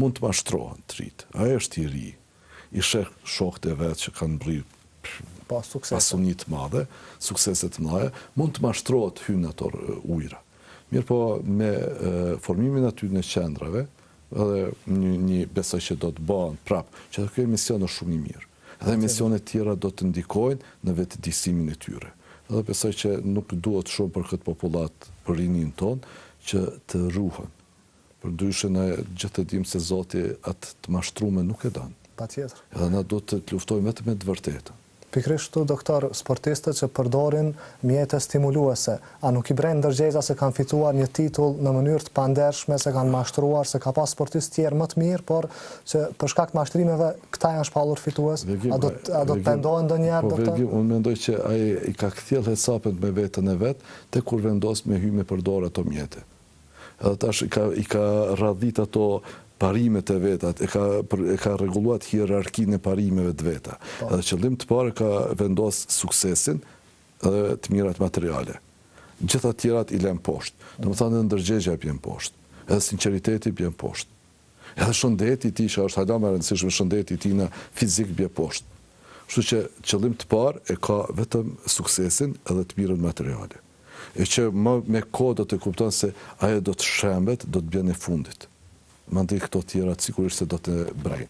mund të mashtrohen të rritë. Ajo është i ri. I sheh shokët e vetë që kanë bërë pasunit madhe, sukseset mëdha, mund të mashtrohet hyn ato ujëra. Mirë po, me formimin aty në qendrave, edhe besoj që do të bëhen prapë, që kjo emision është shumë i mirë. Edhe emisionet tjera do të ndikojnë në vetëdijsimin e tyre. Edhe besoj që nuk duhet shumë për këtë popullat, për rinin tonë, që të ruhen. Përndryshe ne gjithë e dim se Zoti atë të mashtrume nuk e danë. Patjetër. Edhe na do të luftojmë vetëm me të vërtetën. Pikërisht këtu, doktor, sportistët që përdorin mjete stimuluese, a nuk i bren ndërgjegja se kanë fituar një titull në mënyrë të pandershme, se kanë mashtruar, se ka pas sportistë tjerë më të mirë, por që për shkak të mashtrimeve këta janë shpallur fitues? A do të pendohen ndonjëherë, doktor? Unë mendoj që ai i ka kthjellë hesapet me veten e vet, te kur vendos me hy me përdor ato mjete. Edhe tash i ka radhit ato parimet e vetat, e ka rregulluar hierarkinë e parimeve të veta. Edhe qëllim të parë ka vendos suksesin edhe të mirat materiale. Gjitha tjerat i lën poshtë. Domethënë edhe ndërgjegja bjen poshtë, edhe sinqeriteti bjen poshtë. Edhe shëndeti i tij, që është hala më e rëndësishme, shëndeti i tij në fizik bjen poshtë. Kështu që qëllim të parë e ka vetëm suksesin edhe të mirën materiale. E që me kohë do të kupton se ajo do të shembet, do të bjen e fundit. Mandej këto tjera sigurisht se do të brejnë.